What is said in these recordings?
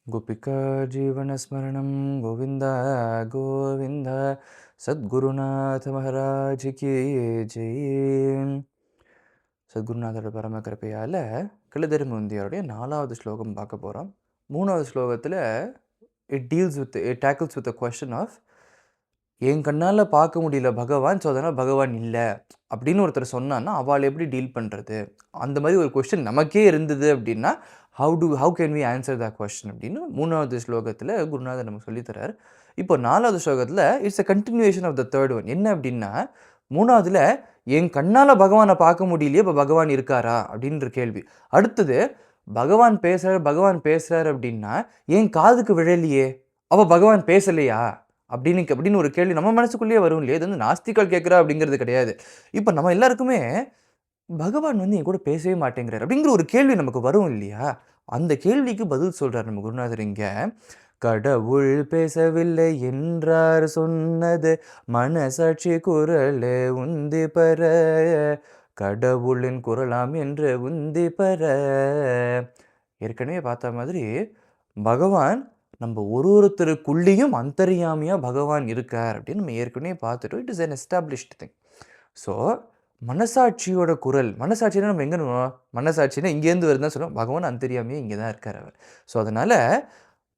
गोपिका जीवनस्मरणं गोविन्द गोविन्द सद्गुरुनाथ महाराज की जय. சத்குருநாதரோட பரம கிருபையால் கிளதெருமுந்தியாருடைய 4வது ஸ்லோகம் பார்க்க போகிறோம். 3வது ஸ்லோகத்தில் it tackles with the question of என் கண்ணால் பார்க்க முடியல பகவான், ஸோ அதனால் பகவான் இல்லை அப்படின்னு ஒருத்தர் சொன்னான்னா அவள் எப்படி டீல் பண்ணுறது, அந்த மாதிரி ஒரு கொஸ்டின் நமக்கே இருந்தது அப்படின்னா how can we answer the question அப்படின்னு 3வது ஸ்லோகத்தில் குருநாதர் நமக்கு சொல்லித்தரார். இப்போ 4வது ஸ்லோகத்தில் it's a continuation of the third one. என்ன அப்படின்னா 3வதுல என் கண்ணால் பகவானை பார்க்க முடியலையே, இப்போ பகவான் இருக்காரா அப்படின்ற கேள்வி. அடுத்தது பகவான் பேசுகிறார் அப்படின்னா என் காதுக்கு விழலையே, அப்போ பகவான் பேசலையா அப்படின்னு ஒரு கேள்வி நம்ம மனசுக்குள்ளேயே வரும் இல்லையா. இது வந்து நாஸ்திகள் கேட்குறா அப்படிங்கிறது கிடையாது. இப்போ நம்ம எல்லாருக்குமே பகவான் வந்து என் கூட பேசவே மாட்டேங்கிறார் அப்படிங்கிற ஒரு கேள்வி நமக்கு வரும் இல்லையா. அந்த கேள்விக்கு பதில் சொல்கிறார் நம்ம குருநாதர் இங்கே. கடவுள் பேசவில்லை என்றார் சொன்னது மனசாட்சி குரலே உந்தி பெற, கடவுளின் குரலாம் என்று உந்தி பெற. ஏற்கனவே பார்த்த மாதிரி பகவான் நம்ம ஒருத்தருக்குள்ளேயும் அந்தர்யாமியாக பகவான் இருக்கார் அப்படின்னு நம்ம ஏற்கனவே பார்த்துட்டோம். It is an established thing. So மனசாட்சியோட குரல், மனசாட்சினா நம்ம எங்கே மனசாட்சினா இங்கேருந்து வருதுன்னு சொல்லுவோம். பகவான் அந்தர்யாமியாக இங்கே தான் இருக்கார் அவர். ஸோ அதனால்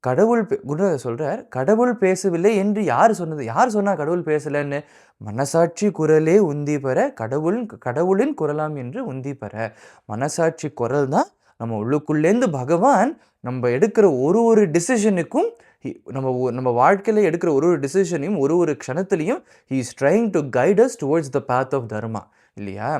கடவுள் குருநாதர் சொல்கிறார், கடவுள் பேசவில்லை என்று யார் சொன்னது? யார் சொன்னால் கடவுள் பேசலைன்னு? மனசாட்சி குரலே உந்தி பெற, கடவுளின் குரலாம் என்று உந்தி பெற. மனசாட்சி குரல் தான் நம்ம உள்ளுக்குள்ளேருந்து பகவான் நம்ம எடுக்கிற ஒரு டிசிஷனுக்கும், நம்ம வாழ்க்கையில் எடுக்கிற ஒரு டிசிஷனையும் ஒரு க்ஷணத்துலையும் he is trying to guide us towards the path of dharma இல்லையா.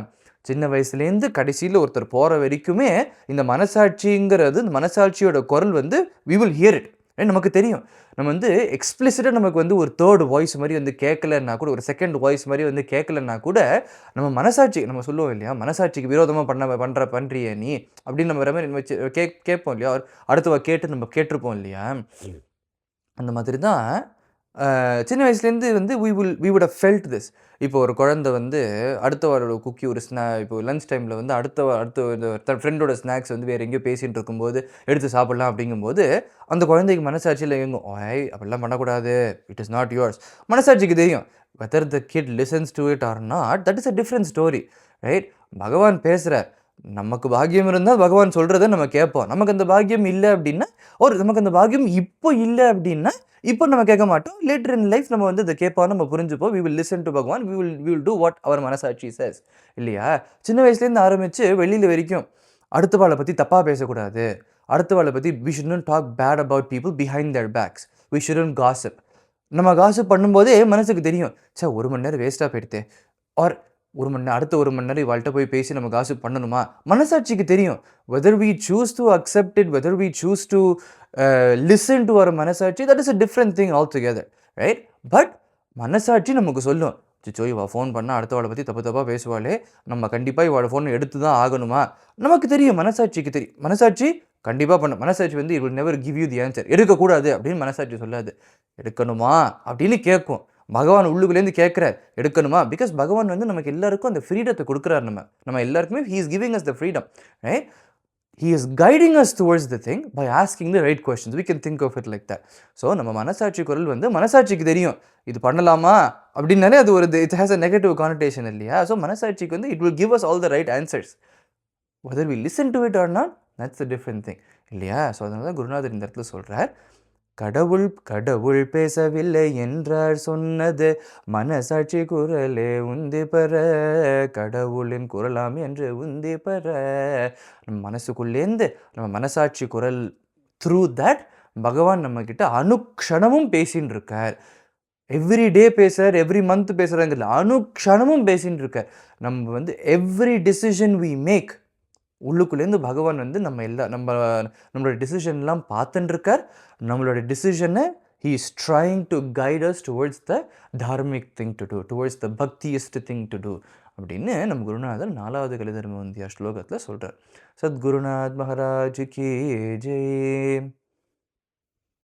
சின்ன வயசுலேருந்து கடைசியில் ஒருத்தர் போகிற வரைக்குமே இந்த மனசாட்சிங்கிறது, இந்த மனசாட்சியோட குரல் வந்து வி வில் ஹியர் இட். நமக்கு தெரியும். நம்ம வந்து எக்ஸ்பிளிசிட்டாக நமக்கு வந்து ஒரு தேர்ட் வாய்ஸ் மாதிரி வந்து கேட்கலன்னா கூட, ஒரு செகண்ட் வாய்ஸ் மாதிரி வந்து கேட்கலன்னா கூட, நம்ம மனசாட்சி நம்ம சொல்லுவோம் இல்லையா, மனசாட்சிக்கு விரோதமாக பண்ணுறிய நீ அப்படின்னு நம்ம மாதிரி வச்சு கேட்போம் இல்லையா. அடுத்தவ கேட்டு நம்ம கேட்டிருப்போம் இல்லையா. அந்த மாதிரி தான் சின்ன வயசுலேருந்து வந்து we would have felt this. இப்போ ஒரு குழந்தை வந்து அடுத்தவரோட குக்கி ஒரு இப்போ லன்ச் டைமில் வந்து அடுத்த ஃப்ரெண்டோட ஸ்நாக்ஸ் வந்து வேறு எங்கேயோ பேசிகிட்டு இருக்கும்போது எடுத்து சாப்பிட்லாம் அப்படிங்கும்போது அந்த குழந்தைக்கு மனசாட்சியில் எங்கும் அப்படிலாம் பண்ணக்கூடாது, இட் இஸ் நாட் யுவர்ஸ். மனசாட்சிக்கு தெரியும் whether the kid listens to it or not, that is a different story, right. பகவான் பேசுகிறார், நமக்கு பாக்கியம் இருந்தால் பகவான் சொல்கிறத நம்ம கேட்போம். நமக்கு அந்த பாக்கியம் இல்லை அப்படின்னா, நமக்கு அந்த பாக்கியம் இப்போ இல்லை அப்படின்னா இப்போ நம்ம கேட்க மாட்டோம். லேட்டர் இன் லைஃப் நம்ம வந்து இதை கேட்போம், நம்ம புரிஞ்சுப்போம். வி வில் லிசன் டு பகவான், வி வில் டூ வாட் அவர் மனசாட்சி சேஸ் இல்லையா. சின்ன வயசுலேருந்து ஆரம்பித்து வெளியில் வரைக்கும் அடுத்தவாளை பற்றி தப்பாக பேசக்கூடாது, அடுத்தவாளை பற்றி we shouldn't talk bad about people behind their backs, we shouldn't gossip. நம்ம காசிப் பண்ணும்போதே மனசுக்கு தெரியும், ஒரு மணி நேரம் வேஸ்ட்டாக போயிடுது, ஆர் அடுத்த ஒரு மணி நேரம் இவாள்கிட்ட போய் பேசி நம்ம காசு பண்ணணுமா. மனசாட்சிக்கு தெரியும். Whether we choose to accept it, whether we choose to listen to our மனசாட்சி, that is a different thing all together, right. But மனசாட்சி நமக்கு சொல்லும், சிச்சோ இவள் ஃபோன் பண்ணால் அடுத்தவாளை பற்றி தப்பாக பேசுவாளே, நம்ம கண்டிப்பாக இவாளை ஃபோனை எடுத்து தான் ஆகணுமா. நமக்கு தெரியும், மனசாட்சிக்கு தெரியும். மனசாட்சி கண்டிப்பாக மனசாட்சி வந்து it will never give you the answer. எடுக்கக்கூடாது அப்படின்னு மனசாட்சி சொல்லாது, எடுக்கணுமா அப்படின்னு கேட்கும். பகவான் உள்ளுக்குள்ளேருந்து கேட்குறார், எடுக்கணுமா. பிகாஸ் பகவான் வந்து நமக்கு எல்லாருக்கும் அந்த ஃப்ரீடத்தை கொடுக்குறாரு. நம்ம எல்லாருக்குமே he is giving us the freedom, right. He is guiding us towards the thing by asking the right questions. We can think of it like that. So நம்ம மனசாட்சி குரல் வந்து மனசாட்சிக்கு தெரியும் இது பண்ணலாமா அப்படின்னாலே அது it has a negative connotation இல்லையா. ஸோ மனசாட்சிக்கு வந்து it will give us all the right answers. Whether we listen to it or not, that's a different thing இல்லையா. ஸோ அதனால தான் குருநாதர் இந்த இடத்துல சொல்கிறார், கடவுள் பேசவில்லை என்றார் சொன்னது மனசாட்சி குரலே உந்தி பெற, கடவுளின் குரலாம் என்று உந்தி பெற. நம்ம மனசுக்குள்ளேருந்து நம்ம மனசாட்சி குரல் த்ரூ தட் பகவான் நம்மக்கிட்ட அனுக்ஷணமும் பேசின்னு இருக்கார். எவ்ரி டே பேசுகிறார், எவ்ரி மந்த் பேசுகிறாங்கல்ல, அனுக்ஷணமும் பேசின்னு இருக்கார். நம்ம வந்து எவ்ரி டிசிஷன் வி மேக், உள்ளுக்குள்ளேருந்து பகவான் வந்து நம்மளோட டிசிஷன்லாம் பார்த்துட்டுருக்கார். நம்மளோட டிசிஷனை he is trying to guide us towards the dharmic thing to do, towards the bhaktiest thing to do அப்படின்னு நம்ம குருநாதர் 4வது கலிதர்ம வந்தியா ஸ்லோகத்தில் சொல்கிறார். சத்குருநாத் மகாராஜ் கி ஜெய்.